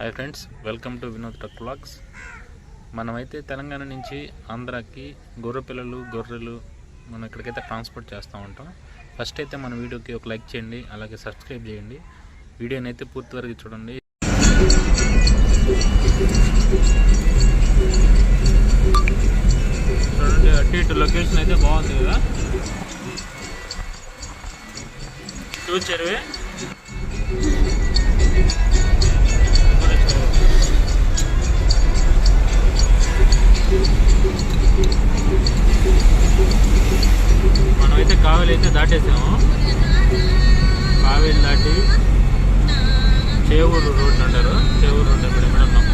Hi friends, welcome to Vinod truck vlogs. మనమైతే తెలంగాణ నుంచి ఆంధ్రాకి గొర్రెలు మనం ఇక్కడికైతే ట్రాన్స్పోర్ట్ చేస్తూ ఉంటాం. ఫస్ట్ అయితే మన వీడియోకి ఒక లైక్ చేయండి, అలాగే సబ్స్క్రైబ్ చేయండి. వీడియోని అయితే పూర్తి వరకు చూడండి. చూడండి, అటు ఇటు లొకేషన్ అయితే బాగుంది కదా. చూచారు మనమైతే కావేలి అయితే దాటేసాము. కావేలి దాటి చేవూరు రోడ్ అంటారు. చేవూరు రోడ్ ఎప్పుడు ఉన్నాం.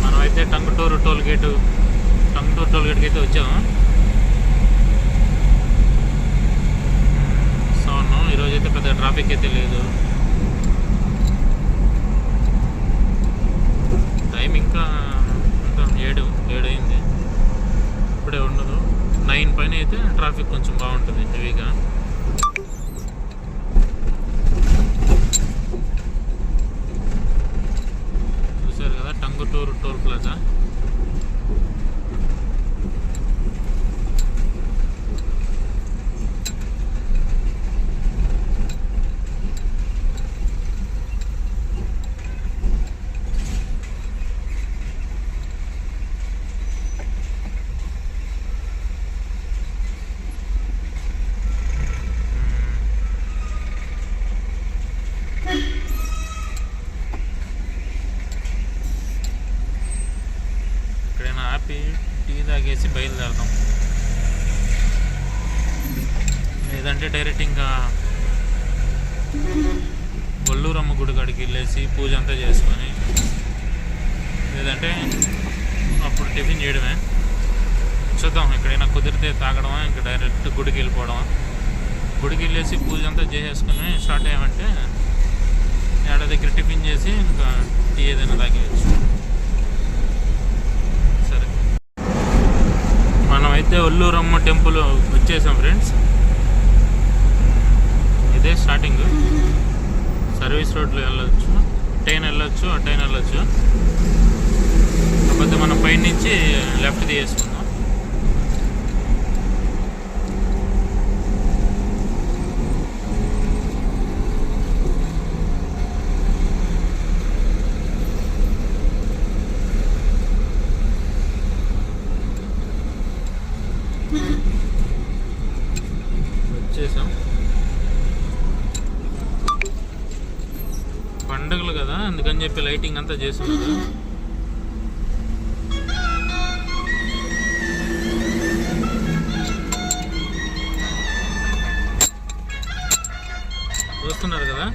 మనమైతే టంగుటూరు టోల్ గేట్కి అయితే వచ్చాము. ఈరోజైతే పెద్ద ట్రాఫిక్ అయితే లేదు. టైం ఇంకా 7 అయింది. ఇప్పుడే ఉండదు. 9 పైన అయితే ట్రాఫిక్ కొంచెం బాగుంటుంది హెవీగా. చూసారు కదా, టంగుటూరు టోల్ ప్లాజా. ఆపి టీ తాగేసి బయలుదేరదాం, లేదంటే డైరెక్ట్ ఇంకా ఒల్లూరమ్మ గుడి కాడికి వెళ్ళేసి పూజ అంతా చేసుకొని, లేదంటే అప్పుడు టిఫిన్ చేయడమే. చూద్దాం, ఎక్కడైనా కుదిరితే తాగడమా, ఇంకా డైరెక్ట్ గుడికి వెళ్ళిపోవడమా. గుడికి వెళ్ళేసి పూజ అంతా చేసేసుకుని స్టార్ట్ అయ్యామంటే ఏడ దగ్గర టిఫిన్ చేసి ఇంకా టీ ఏదైనా తాగేయచ్చు. మనమైతే ఒల్లూరమ్మ టెంపుల్ వచ్చేసాం ఫ్రెండ్స్. ఇదే స్టార్టింగ్. సర్వీస్ రోడ్లో వెళ్ళొచ్చు, ట్రైన్ వెళ్ళొచ్చు, ఆ ట్రైన్ వెళ్ళొచ్చు. కాకపోతే మనం పైన నుంచి లెఫ్ట్ తీసుకుందాం. వచ్చేసాం. పండుగలు కదా, అందుకని చెప్పి లైటింగ్ అంతా చేస్తున్నారు. చూస్తున్నారు కదా,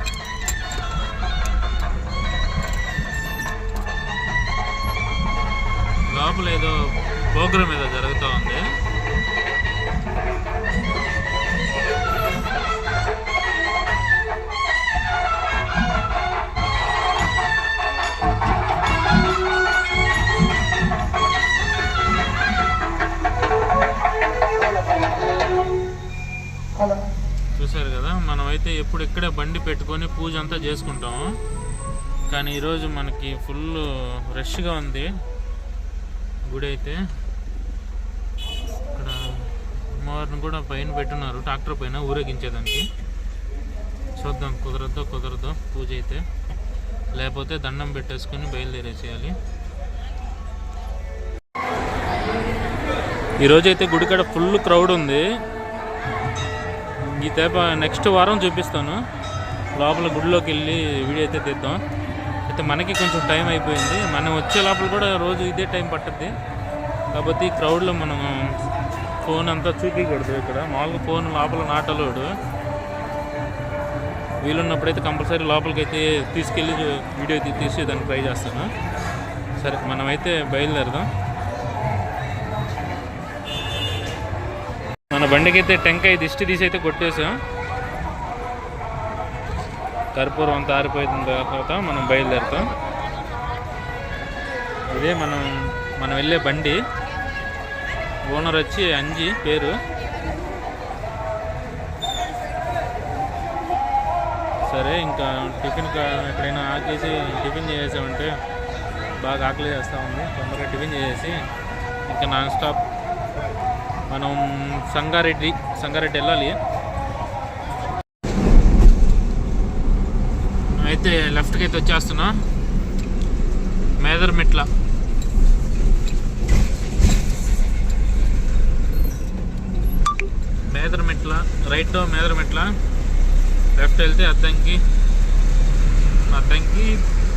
లోపల ఏదో ప్రోగ్రామ్ ఏదో జరుగుతూ ఉంది. చూసారు కదా, మనమైతే ఎప్పుడు ఇక్కడే బండి పెట్టుకొని పూజ అంతా చేసుకుంటాము. కానీ ఈరోజు మనకి ఫుల్ రష్గా ఉంది గుడి అయితే. ఇక్కడ అమ్మవారిని కూడా పైన పెట్టున్నారు, ట్రాక్టర్ పైన ఊరేగించేదానికి. చూద్దాం, కుదరదో పూజ అయితే, లేకపోతే దండం పెట్టేసుకొని బయలుదేరేసేయాలి. ఈరోజైతే గుడికాడ ఫుల్ క్రౌడ్ ఉంది. ఈ తేప నెక్స్ట్ వారం చూపిస్తాను. లోపల గుడిలోకి వెళ్ళి వీడియో అయితే తీద్దాం. అయితే మనకి కొంచెం టైం అయిపోయింది. మనం వచ్చే లోపల కూడా రోజు ఇదే టైం పట్టుద్ది. కాకపోతే ఈ క్రౌడ్లో మనం ఫోన్ అంతా చూపించకూడదు. ఇక్కడ మామూలుగా ఫోన్ లోపల నాట్ అలౌడ్. వీలున్నప్పుడైతే కంపల్సరీ లోపలికి అయితే తీసుకెళ్ళి వీడియో తీసి దాన్ని ట్రై చేస్తాను. సరే, మనమైతే బయలుదేరదాం. మన బండికి అయితే టెంకాయ దిష్టి తీసి అయితే కొట్టేసాం. కర్పూరం అంతా ఆరిపోయిన తర్వాత మనం బయలుదేరుతాం. ఇదే మనం వెళ్ళే బండి. ఓనర్ వచ్చి అంజి పేరు. సరే ఇంకా టిఫిన్ ఎక్కడైనా ఆకేసి టిఫిన్ చేసామంటే బాగా ఆకలి చేస్తూ ఉంది. తొందరగా టిఫిన్ చేసేసి ఇంకా నాన్ స్టాప్ మనం సంగారెడ్డి వెళ్ళాలి. అయితే లెఫ్ట్కి అయితే వచ్చేస్తున్నా. మేదర్మెట్ల రైట్ మేదర్మెట్ల, లెఫ్ట్ వెళ్తే అద్దంకి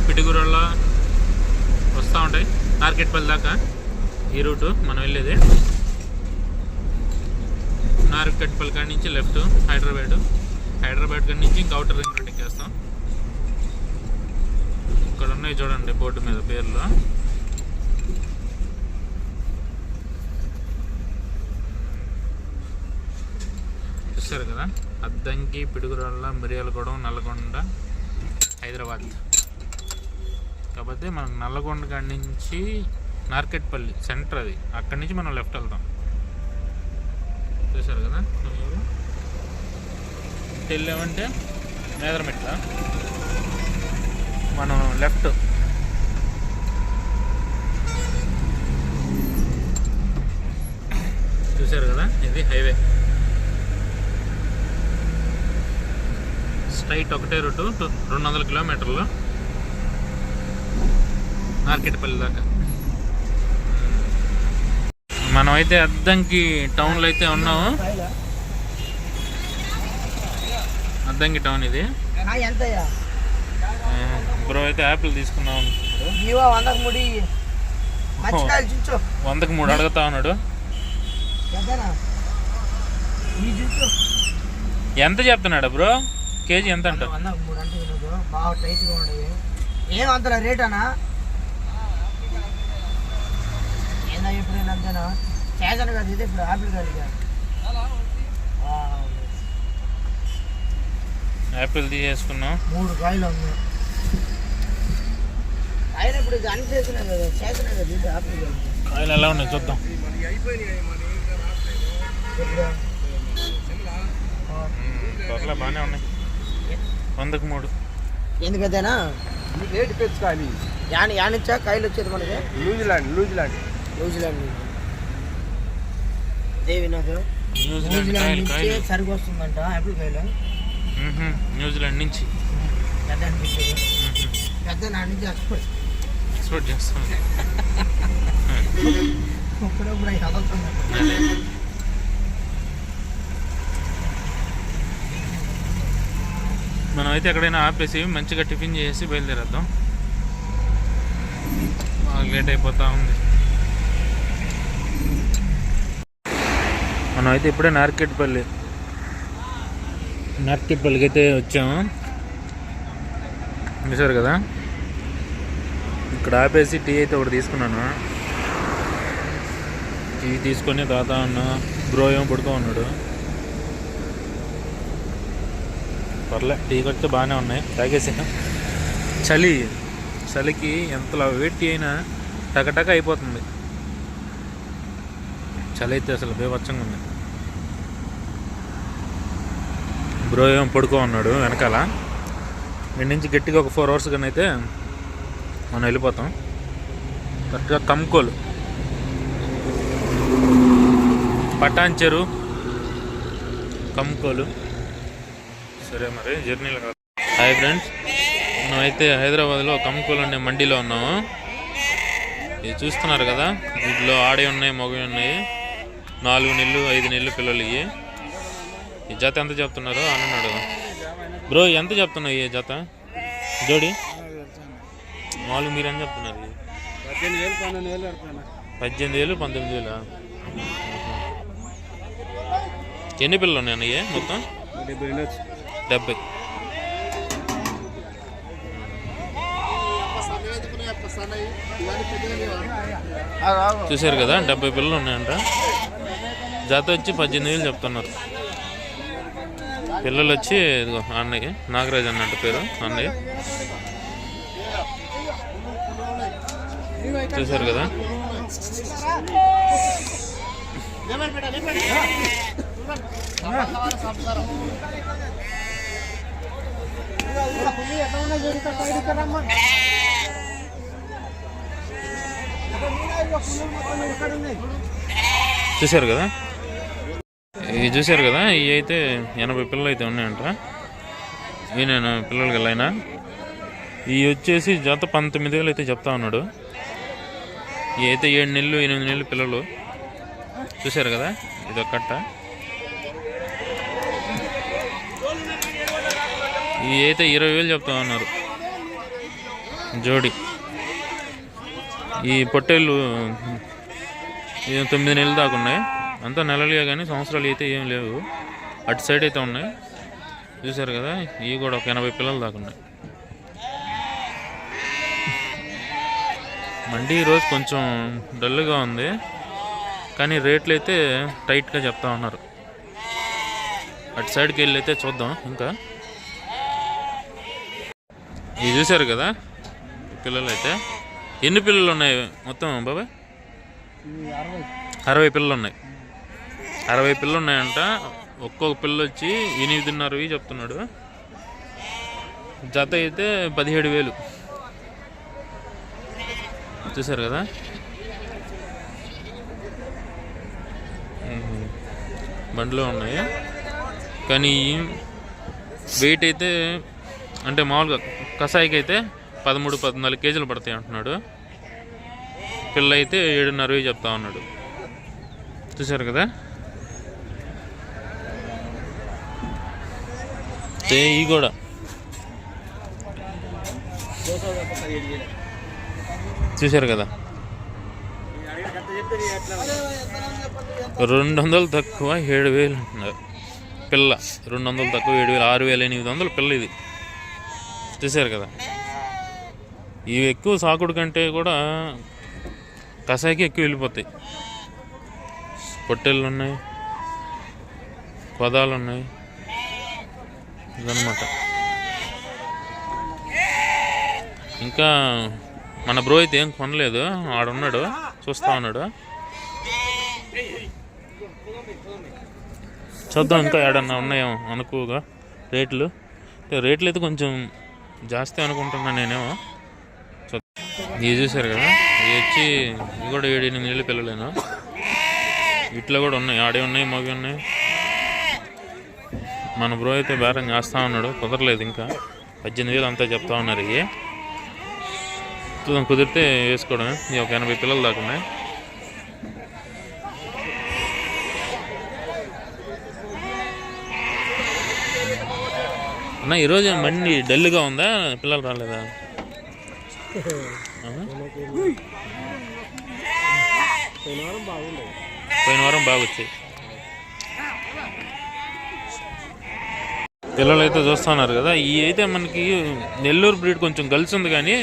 పిటిగురళ్ళ వస్తూ ఉంటాయి. నార్కెట్పల్లి దాకా ఈ రూటు మనం వెళ్ళేది. నార్కెట్పల్లి కాడి నుంచి లెఫ్ట్ హైదరాబాద్ కాడి నుంచి ఇంకా అవుటర్ రింగ్ రోడ్ ఎక్కేస్తాం. ఇక్కడ ఉన్నాయి చూడండి బోర్డు మీద పేర్లు. చూస్తారు కదా, అద్దంకి, పిడుగురాళ్ళ, మిర్యాలగూడెం, నల్లగొండ, హైదరాబాద్. కాకపోతే మనకు నల్లగొండ కాడి నుంచి నార్కెట్పల్లి సెంటర్, అది అక్కడి నుంచి మనం లెఫ్ట్ వెళ్తాం. చూసారు కదా, వెళ్ళామంటే మేదర్మెట్ల మనం లెఫ్ట్. చూసారు కదా, ఇది హైవే స్ట్రైట్ ఒకటే రూటు 200 కిలోమీటర్లు నార్కెట్పల్లి దాకా. మనమైతే అద్దంకి టౌన్లో అయితే ఉన్నాము. అద్దంకి టౌన్ ఇది. బ్రో అయితే యాపిల్ తీసుకున్నాం. 100కి 3 అడుగుతా ఉన్నాడు. ఎంత చెప్తున్నాడు బ్రో? కేజీ ఎంత అంట? ఏమంతరా రేటానా? ఏందా ఎప్పుడైనా అంతేనా? చేశాను కదా ఇది ఇప్పుడు ఆపిల్ కాదు. యాపిల్ తీసేసుకున్నాం. 3 కాయలు ఉన్నాయి. కాయలు ఇప్పుడు అన్ని చేసినాయి కదా, చేసినాయి కదా ఇది ఆపిల్ కాదు. కాయలు ఎలా ఉన్నాయి చూద్దాం. త్వరలో బాగానే ఉన్నాయి. 100కి 3. ఎందుకంతేనా? రేటు పెంచుకోవాలి. యానిచ్చా కాయలు వచ్చేది మనకి న్యూజిలాండ్ దేవినాథ్ న్యూజిలాండ్ నుంచి సరుకు వస్తుందంట ఆపిల్ కాయలు. న్యూజిలాండ్ నుంచి పెద్ద నా నుంచి ఎక్స్పోర్ట్ చేస్తుంది. ఇప్పుడప్పుడు అవి కదులుతుంది. మనం అయితే ఎక్కడైనా ఆపేసి మంచిగా టిఫిన్ చేసి బయలుదేరేద్దాం. బాగా లేట్ అయిపోతూ ఉంది. మనం అయితే ఇప్పుడే నార్కెట్పల్లికి అయితే వచ్చాము. చూసారు కదా, ఇక్కడ ఆపేసి టీ అయితే ఒకటి తీసుకున్నాను. టీ తీసుకొని తాతా ఉన్నా. బ్రో ఏమో పడుకో ఉన్నాడు. పర్లే, టీ కొడితే బాగానే ఉన్నాయి. తాగేసాను. చలికి ఎంతలా వేడి అయినా టకటక అయిపోతుంది. చలి అయితే అసలు బేవచ్చంగా ఉంది. బ్రో ఏమో పడుకో ఉన్నాడు వెనకాల. వీడి నుంచి గట్టిగా ఒక 4 అవర్స్ కానీ అయితే మనం వెళ్ళిపోతాం. కరెక్ట్గా కంకోలు, పటాన్చెరు, కంకోలు. సరే మరి జర్నీలో కాదు. హాయ్ ఫ్రెండ్స్, మనమైతే హైదరాబాద్లో కంకోలు అనే మండీలో ఉన్నాము. ఇది చూస్తున్నారు కదా, వీటిలో ఆడే ఉన్నాయి, మగవి ఉన్నాయి. 4 నెలలు 5 నెలలు పిల్లలు. ఈ జత ఎంత చెప్తున్నారు అన్నాడు బ్రో. ఎంత చెప్తున్నావు ఈ జత జోడి? 4 మీరు ఎంత చెప్తున్నారు? 18,000 19,000. ఎన్ని పిల్లలు ఉన్నాయి అన్నయ్య మొత్తం? 70. చూసారు కదా, 70 పిల్లలు ఉన్నాయంట. జత వచ్చి 18,000 చెప్తున్నారు. పిల్లలు వచ్చి ఇదిగో అన్నయ్య నాగరాజ్ అన్నట్టు పేరు అన్నయ్య. చూసారు కదా, చూశారు కదా, ఇవి చూశారు కదా, ఇవి అయితే 80 పిల్లలు అయితే ఉన్నాయంట. ఇవి నేను పిల్లలకి వెళ్ళైనా ఇవి వచ్చేసి జత 19,000 అయితే చెప్తా ఉన్నాడు. ఇవి అయితే 7 నెలలు 8 నెలలు పిల్లలు. చూశారు కదా, ఇదొక కట్ట. ఇవి అయితే 20,000 చెప్తా ఉన్నారు జోడి. ఈ పొట్టేళ్ళు 9 నెలలు దాకా ఉన్నాయి. అంతా నెలలుగా కానీ సంవత్సరాలు అయితే ఏం లేవు. అటు సైడ్ అయితే ఉన్నాయి. చూశారు కదా, ఇవి కూడా ఒక 80 పిల్లలు దాకా ఉన్నాయి. మండి ఈరోజు కొంచెం డల్గా ఉంది, కానీ రేట్లు అయితే టైట్గా చెప్తా ఉన్నారు. అటు సైడ్కి వెళ్ళి అయితే చూద్దాం. ఇంకా ఇవి చూశారు కదా పిల్లలు అయితే. ఎన్ని పిల్లలు ఉన్నాయి మొత్తం బాబాయ్? 60 పిల్లలు ఉన్నాయి. 60 పిల్లలు ఉన్నాయంట. ఒక్కొక్క పిల్ల వచ్చి 8,500 చెప్తున్నాడు. జత అయితే 17,000. చూశారు కదా, బండిలో ఉన్నాయి. కానీ వెయిట్ అయితే అంటే మామూలుగా కషాయికి అయితే 13-14 కేజీలు పడతాయి అంటున్నాడు. పిల్ల అయితే 7,500 చెప్తా ఉన్నాడు. చూశారు కదా, ఇవి కూడా చూశారు కదా, 200 తక్కువ 7,000 అంటున్నారు పిల్ల. 200 తక్కువ 7,000, 6,800 పిల్ల ఇది. చూశారు కదా, ఇవి ఎక్కువ సాకుడు కంటే కూడా కషాయికి ఎక్కువ వెళ్ళిపోతాయి. పొట్టెళ్ళు ఉన్నాయి, పదాలు ఉన్నాయి, ఇదన్నమాట. ఇంకా మన బ్రో అయితే ఏం కొనలేదు, ఆడున్నాడు చూస్తా ఉన్నాడు. చూద్దాం ఇంకా ఏడన్నా ఉన్నాయేమో అనుకోగా రేట్లు. అయితే కొంచెం జాస్తి అనుకుంటున్నాను నేనేమో. ఇవి చూశారు కదా, ఇవి వచ్చి ఇవి కూడా 7-8 నెలలు పిల్లలేను. ఇట్లా కూడా ఉన్నాయి, ఆడే ఉన్నాయి, మగ ఉన్నాయి. మన బ్రో అయితే బేరం చేస్తూ ఉన్నాడు, కుదరలేదు ఇంకా. 18,000 అంతా చెప్తా ఉన్నారు. ఇవి కుదిరితే వేసుకోవడమే. ఇవి ఒక 80 పిల్లలు దాకా ఉన్నాయి. అన్న ఈరోజు మండి డల్గా ఉందా? పిల్లలు రాలేదా? పోయిన వారం బాగా వచ్చాయి. పిల్లలు అయితే చూస్తున్నారు కదా. ఈ అయితే మనకి నెల్లూరు బ్రీడ్ కొంచెం గల్స్ ఉంది, కానీ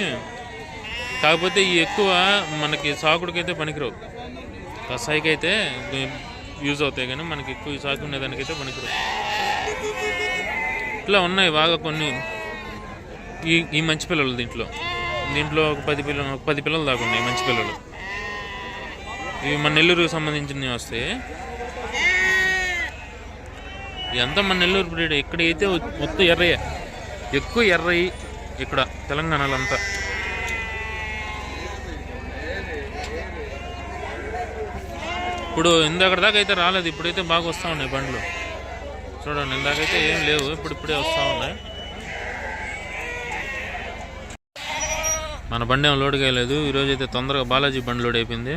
కాకపోతే ఈ ఎక్కువ మనకి సాకుడికైతే పనికిరావు. కషాయికి అయితే యూజ్ అవుతాయి, కానీ మనకి ఎక్కువ సాకు ఉండేదానికైతే పనికిరావు. ఇట్లా ఉన్నాయి బాగా కొన్ని. ఈ మంచి పిల్లలు దీంట్లో ఒక 10 పిల్లలు దాకా ఉన్నాయి మంచి పిల్లలు. ఇవి మన నెల్లూరుకి సంబంధించినవి వస్తాయి. ఇదంతా మన నెల్లూరు బ్రీడ్. ఇక్కడైతే మొత్తం ఎర్రయ్య, ఎక్కువ ఎర్రయ్యి ఇక్కడ తెలంగాణలో అంతా. ఇప్పుడు ఇందాక దాకా అయితే రాలేదు, ఇప్పుడైతే బాగా వస్తూ ఉన్నాయి బండ్లు. చూడండి, ఇందాకైతే ఏం లేవు, ఇప్పుడే వస్తూ ఉన్నాయి. మన బండి ఏం లోడ్ కాయలేదు ఈరోజు అయితే. తొందరగా బాలాజీ బండి లోడ్ అయిపోయింది.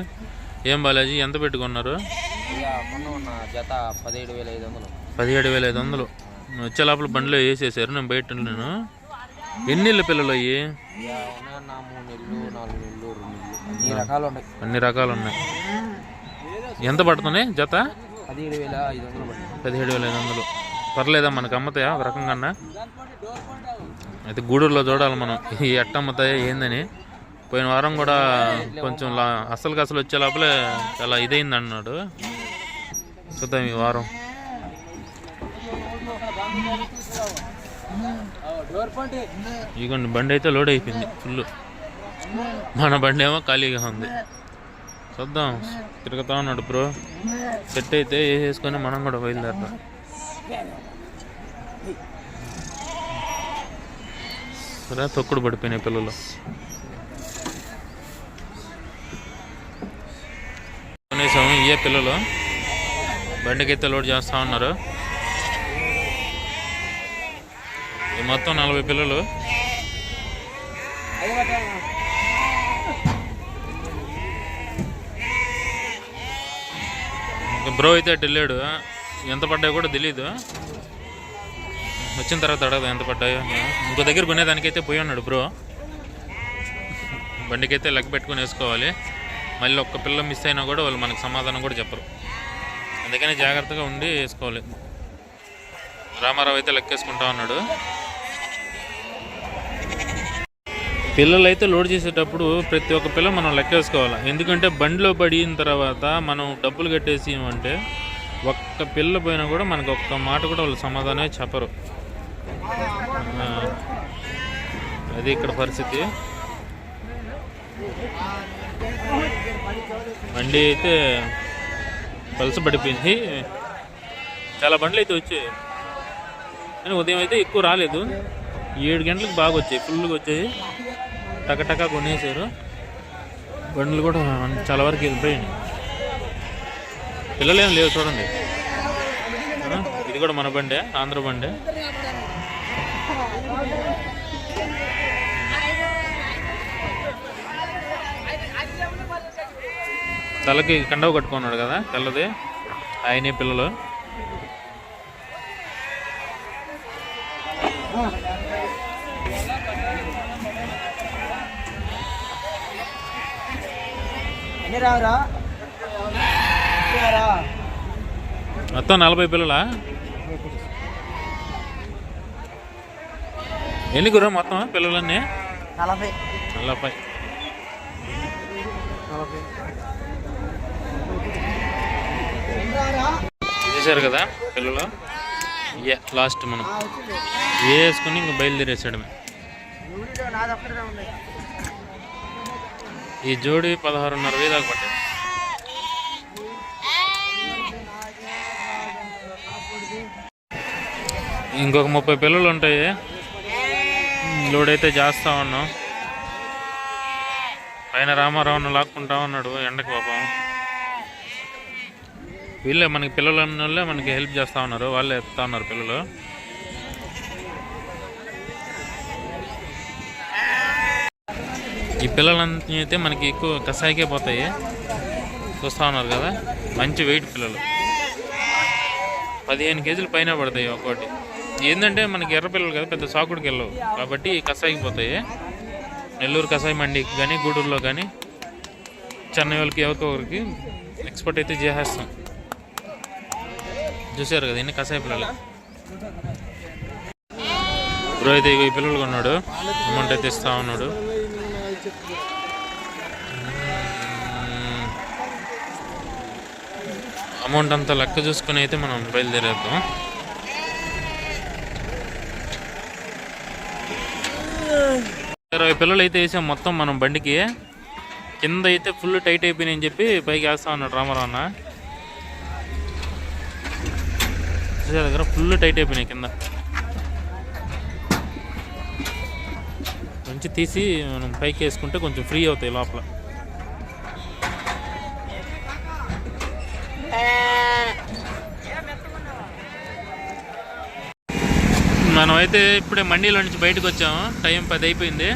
ఏం బాలాజీ ఎంత పెట్టుకున్నారు? జత 17,500. 17,500 వచ్చే లోపల బండిలో వేసేసారు. నేను బయట నేను. ఎన్ని నెలల పిల్లలు అయ్యి? 3 నెలలు 4 నెలలు 2 నెలలు అన్ని రకాలు ఉన్నాయి. ఎంత పడుతున్నాయి జత? 17,500. పర్లేదా మనకు? అమ్మతాయా ఒక రకంగా? అయితే గూడూరులో చూడాలి మనం ఈ ఎట్ట అమ్మతాయా ఏందని. పోయిన వారం కూడా కొంచెం అసలు వచ్చే లోపలే చాలా ఇదైంది అన్నాడు. చూద్దాం ఈ వారం. ఇదిగోండి బండి అయితే లోడ్ అయిపోయింది ఫుల్. మన బండి ఏమో ఖాళీగా ఉంది. చూద్దాం, తిరుగుతా ఉన్నాడు బ్రో. సెట్ అయితే వేసేసుకొని మనం కూడా బయలుదేరుతాం. సరే తొక్కుడు పడిపోయినాయి పిల్లలు. కనీసం ఇయే పిల్లలు బండికైతే లోడ్ చేస్తూ ఉన్నారు. ఈ మొత్తం 40 పిల్లలు. బ్రో అయితే అటు వెళ్ళాడు, ఎంత పడ్డాయో కూడా తెలీదు. వచ్చిన తర్వాత అడగదు ఎంత పడ్డాయో. ఇంకో దగ్గర కొనేదానికైతే పోయి ఉన్నాడు బ్రో. బండికైతే లెక్క పెట్టుకుని వేసుకోవాలి. మళ్ళీ ఒక్క పిల్ల మిస్ అయినా కూడా వాళ్ళు మనకు సమాధానం కూడా చెప్పరు. అందుకని జాగ్రత్తగా ఉండి వేసుకోవాలి. రామారావు అయితే లెక్కేసుకుంటా ఉన్నాడు. పిల్లలు అయితే లోడ్ చేసేటప్పుడు ప్రతి ఒక్క పిల్ల మనం లెక్కేసుకోవాలి. ఎందుకంటే బండిలో పడిన తర్వాత మనం డబ్బులు కట్టేసి అంటే ఒక్క పిల్ల పోయినా కూడా మనకు ఒక్క మాట కూడా వాళ్ళు సమాధానమే చెప్పరు. అది ఇక్కడ పరిస్థితి. బండి అయితే పలస పడిపోయింది. చాలా బండ్లు అయితే వచ్చాయి కానీ ఉదయం అయితే ఎక్కువ రాలేదు. 7 గంటలకు బాగా వచ్చాయి, ఫుల్గా వచ్చాయి. టకటకా కొనేసారు. బండ్లు కూడా చాలా వరకు వెళ్ళిపోయాయి. పిల్లలు ఏం లేవు చూడండి. ఇది కూడా మన బండే, ఆంధ్ర బండే. తలకి కండవ కట్టుకున్నాడు కదా తెల్లది, ఆయనే పిల్లలు. మొత్తం 40 పిల్లలా? ఎన్ని గురా మొత్తం పిల్లలన్నీ? 40. చేశారు కదా పిల్లలు. లాస్ట్ మనం వేసుకుని ఇంక బయలుదేరేసాడమే. ఈ జోడి 16,500 దాకా పట్టాయి. ఇంకొక 30 పిల్లలు ఉంటాయి. లోడ్ అయితే చేస్తా ఉన్నాం. పైన రామారావును లాక్కుంటా ఉన్నాడు ఎండకు పాపం. వీళ్ళే మనకి పిల్లలు అన్న వాళ్ళే మనకి హెల్ప్ చేస్తూ ఉన్నారు. వాళ్ళే ఎత్తుతా ఉన్నారు పిల్లలు. ఈ పిల్లలన్నీ అయితే మనకి ఎక్కువ కషాయికే పోతాయి. చూస్తూ ఉన్నారు కదా, మంచి వెయిట్ పిల్లలు. 15 కేజీలు పైన పడతాయి ఒక్కోటి. ఏంటంటే మనకి ఎర్ర పిల్లలు కదా, పెద్ద సాకుడికి వెళ్ళవు కాబట్టి కషాయికి పోతాయి. నెల్లూరు కషాయి మండికి కానీ, గూడూరులో కానీ, చెన్నై వాళ్ళకి ఎవరికొకరికి ఎక్స్పోర్ట్ అయితే చేసేస్తాం. చూసారు కదా ఇన్ని కషాయి పిల్లలు. బ్రో అయితే ఈ పిల్లలు కొన్నాడు, అమౌంట్ అయితే ఇస్తా ఉన్నాడు. అమౌంట్ అంతా లెక్క చూసుకుని అయితే మనం బయలుదేరేద్దాం. పిల్లలు అయితే వేసాం మొత్తం మనం బండికి. కింద అయితే ఫుల్ టైట్ అయిపోయినాయని చెప్పి పైకి వేస్తా ఉన్నాడు రామారావు అన్న. దగ్గర ఫుల్ టైట్ అయిపోయినాయి కింద. కొంచెం తీసి మనం పైకి వేసుకుంటే కొంచెం ఫ్రీ అవుతాయి లోపల. మనమైతే ఇప్పుడే మండీలో నుంచి బయటకు వచ్చాము. టైం 10 అయిపోయింది.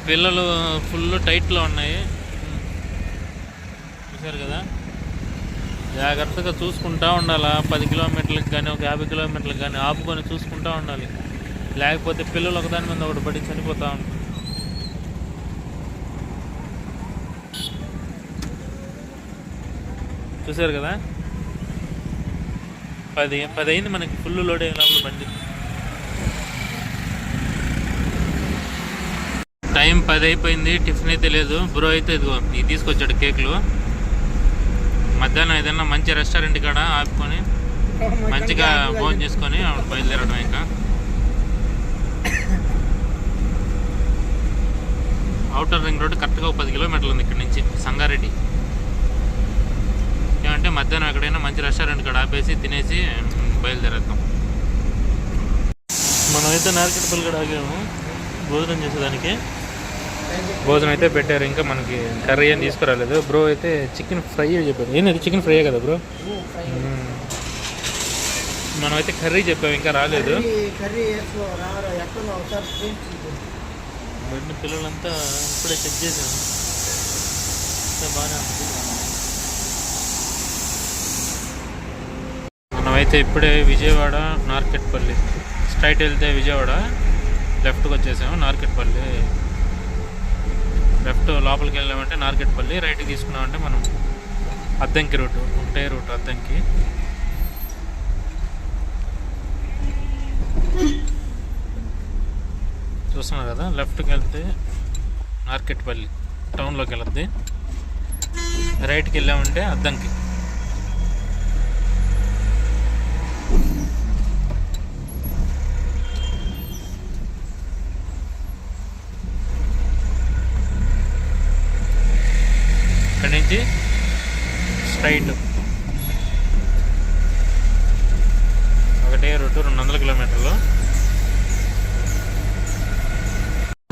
పిల్లలు ఫుల్ టైట్లో ఉన్నాయి చూసారు కదా. జాగ్రత్తగా చూసుకుంటూ ఉండాలా. 10 కిలోమీటర్లకు కానీ ఒక 50 కిలోమీటర్లకు కానీ ఆపుకొని చూసుకుంటూ ఉండాలి. లేకపోతే పిల్లలు ఒకదాని మీద ఒకటి పడి చనిపోతూ ఉంటారు. చూసారు కదా 10 అయింది మనకి ఫుల్ లోడ్ అయ్యే లోపల బండి. టైం 10 అయిపోయింది. టిఫిన్ అయితే లేదు. బ్రో అయితే ఇదిగో ఇది తీసుకొచ్చాడు కేకులు. మధ్యాహ్నం ఏదైనా మంచి రెస్టారెంట్ కాడ ఆపుకొని మంచిగా భోజనం చేసుకొని బయలుదేరడం. ఇంకా అవుటర్ రింగ్ రోడ్ కరెక్ట్గా 10 కిలోమీటర్లు ఉంది ఇక్కడ నుంచి సంగారెడ్డి. ఏమంటే మధ్యాహ్నం ఎక్కడైనా మంచి రెస్టారెంట్ కాడ ఆపేసి తినేసి బయలుదేరేద్దాం. మనమైతే నార్కెట్పల్లి కూడా ఆగాము భోజనం చేసేదానికి. భోజనం అయితే పెట్టారు, ఇంకా మనకి కర్రీ ఏం తీసుకురాలేదు. బ్రో అయితే చికెన్ ఫ్రై చెప్పారు. ఏంది చికెన్ ఫ్రై కదా బ్రో? మనమైతే కర్రీ చెప్పాము, ఇంకా రాలేదు. బెడ్ పిల్లలంతా ఇప్పుడే చెక్ చేసాము, బాగానే ఉంది. మనమైతే ఇప్పుడే విజయవాడ నార్కెట్పల్లి స్ట్రైట్ వెళ్తే విజయవాడ, లెఫ్ట్కి వచ్చేసాము. నార్కెట్పల్లి లెఫ్ట్ లోపలికి వెళ్ళామంటే నార్కెట్పల్లి, రైట్కి తీసుకున్నామంటే మనం అద్దంకి రూట్, ఒకటే రూట్ అద్దంకి. చూస్తున్నారు కదా, లెఫ్ట్కి వెళ్తే నార్కెట్పల్లి టౌన్లోకి వెళ్తుంది, రైట్కి వెళ్ళామంటే అద్దంకి. ఇక్కడి నుంచి స్ట్రైట్ ఒకటే రూటు 200 కిలోమీటర్లు.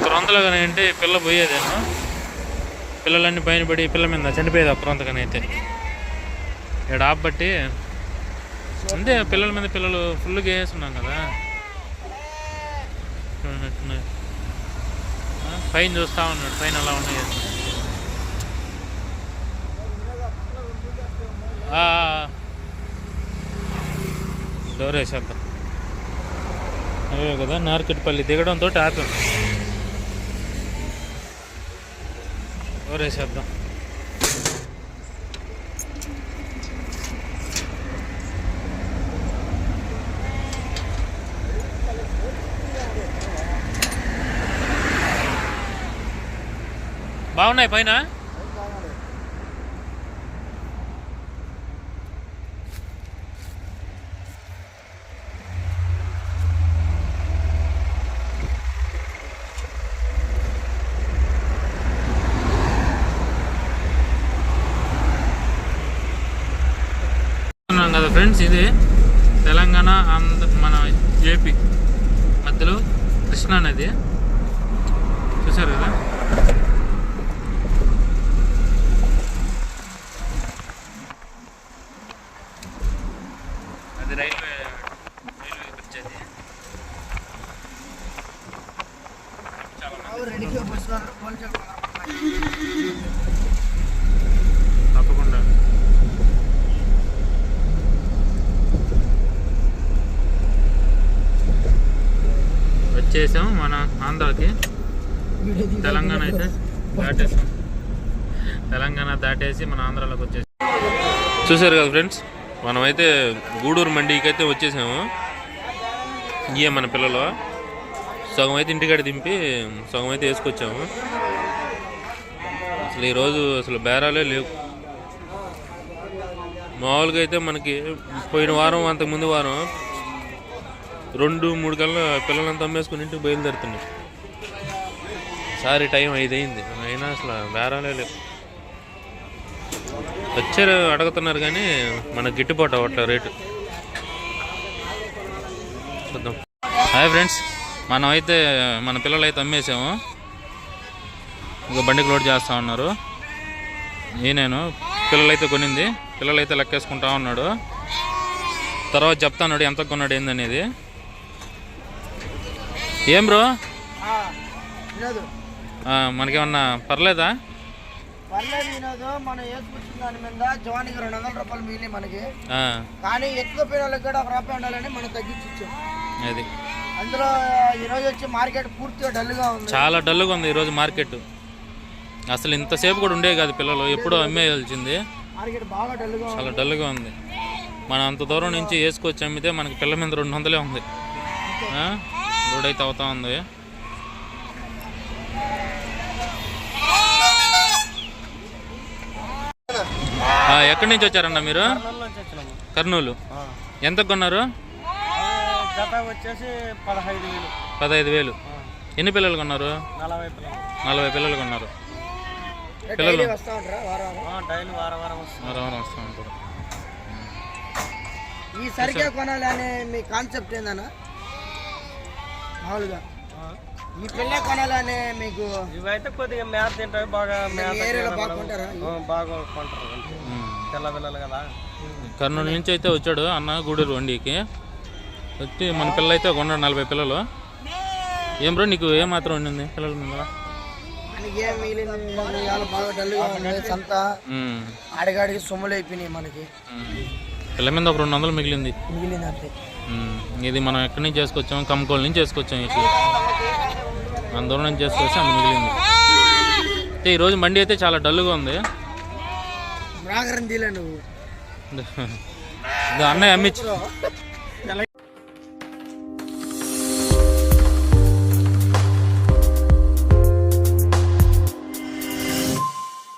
100 కానీ అంటే పిల్ల పోయేదేమో, పిల్లలన్నీ పైన పడి పిల్ల మీద చనిపోయేది 100 కానీ అయితే. ఇక్కడ ఆపబట్టి అంతే, పిల్లల మీద పిల్లలు ఫుల్గా వేస్తున్నాం కదా. పైన చూస్తూ ఉన్నాడు, పైన అలా ఉన్నాయి. డోర్ వేసేద్దాం. అవే కదా నార్కెట్పల్లి దిగడంతో ఆపాం. డోర్ వేసేద్దాం. బాగున్నాయి పైన. కదా ఫ్రెండ్స్, ఇది తెలంగాణ మన ఏపీ మధ్యలో కృష్ణా నది చూసారు కదా. అది రైల్వే వచ్చేది. తప్పకుండా వచ్చేసాం మన ఆంధ్రాకి. తెలంగాణ అయితే దాటేసాం, తెలంగాణ దాటేసి మన ఆంధ్రాలోకి వచ్చేసాం. చూసారు కదా ఫ్రెండ్స్, మనమైతే గూడూరు మండీకి అయితే వచ్చేసాము. ఇయే మన పిల్లలు సగం అయితే ఇంటికాడ దింపి సగం అయితే వేసుకొచ్చాము. అసలు ఈరోజు అసలు బేరాలే లేవు. మామూలుగా అయితే మనకి పోయిన వారం అంతకుముందు వారం 2-3 కల్లా పిల్లలంతా అమ్మేసుకుని ఇంటికి బయలుదేరుతున్నాయి. సారి టైం 5 అయింది, అయినా అసలు బేరాలే లేవు. వచ్చారు అడుగుతున్నారు కానీ మనకు గిట్టుబాటు అవ్వట్లే రేటు. చూద్దాం. హాయ్ ఫ్రెండ్స్, మనం అయితే మన పిల్లలు అయితే అమ్మేసాము. ఇంకా బండికి లోడ్ చేస్తూ ఉన్నారు. నేను పిల్లలైతే కొనింది, పిల్లలైతే లెక్కేసుకుంటా ఉన్నాడు. తర్వాత చెప్తాన్నాడు ఎంత కొన్నాడు ఏందనేది. ఏం బ్రో మనకేమన్నా పర్లేదా? పర్లేదు వినోదు, మనం వేసుకొచ్చిన దాని మీద జవానికి 200 రూపాయలు మిగిలి మనకి. కానీ ఎక్కువ పిల్లలకి కూడా 1 రూపాయి ఉండాలని మనం తగ్గించి ఇచ్చాం. అది అందులో ఈరోజు వచ్చి మార్కెట్ పూర్తిగా డల్గా ఉంది, చాలా డల్గా ఉంది ఈరోజు మార్కెట్. అసలు ఇంతసేపు కూడా ఉండే కాదు, పిల్లలు ఎప్పుడో అమ్మేయాల్సింది. మార్కెట్ బాగా డల్గా, చాలా డల్గా ఉంది. మనం అంత దూరం నుంచి వేసుకొచ్చి అమ్మితే మనకి పిల్ల మీద 200 ఉంది. లోడ్ అయితే అవుతా ఉంది. ఎక్కడి నుంచి వచ్చారన్న మీరు? కర్నూలు. ఎంత కొన్నారు? వచ్చేసి 15,000. ఎన్ని పిల్లలు కొన్నారు? 40 పిల్లలు కొన్నారు. పిల్లలు వారం వస్తూ ఉంటారు. ఈ సరిగ్గా కొనాలి అనే మీ కాన్సెప్ట్ ఏందన్నా? మామూలుగా ఈ పిల్లే కొనాలనే మీకు ఇవైతే కొద్దిగా మేత తింటాయి బాగా మేత ఏరియాలో బాగా కొంటారా బాగా కొంటారు తెల్ల పిల్లలు కదా. కర్నూలు నుంచి అయితే వచ్చాడు అన్న గూడూరు వండికి వచ్చి మన పిల్ల అయితే కొన్నాడు 40 పిల్లలు. ఏం బ్రో నీకు ఏం మాత్రం ఉండింది పిల్లల మీద? మనకి ఏం మిగిలింది ఇవాళ బాగా డల్గా ఉంది సంత. ఆడిగాడికి సొమ్ములు అయిపోయినాయి మనకి. పిల్ల మీద ఒక 200 మిగిలింది. అంతే. ఇది మనం ఎక్కడి నుంచి చేసుకొచ్చాం, కమ్కోల్ నుంచి చేసుకొచ్చాం. ఇది అందరం నుంచి చేసుకొచ్చి అంత మిగిలింది. అయితే ఈరోజు మండి అయితే చాలా డల్గా ఉంది. రాగరం తీలే నువ్వు అన్నయ్య అమ్మించి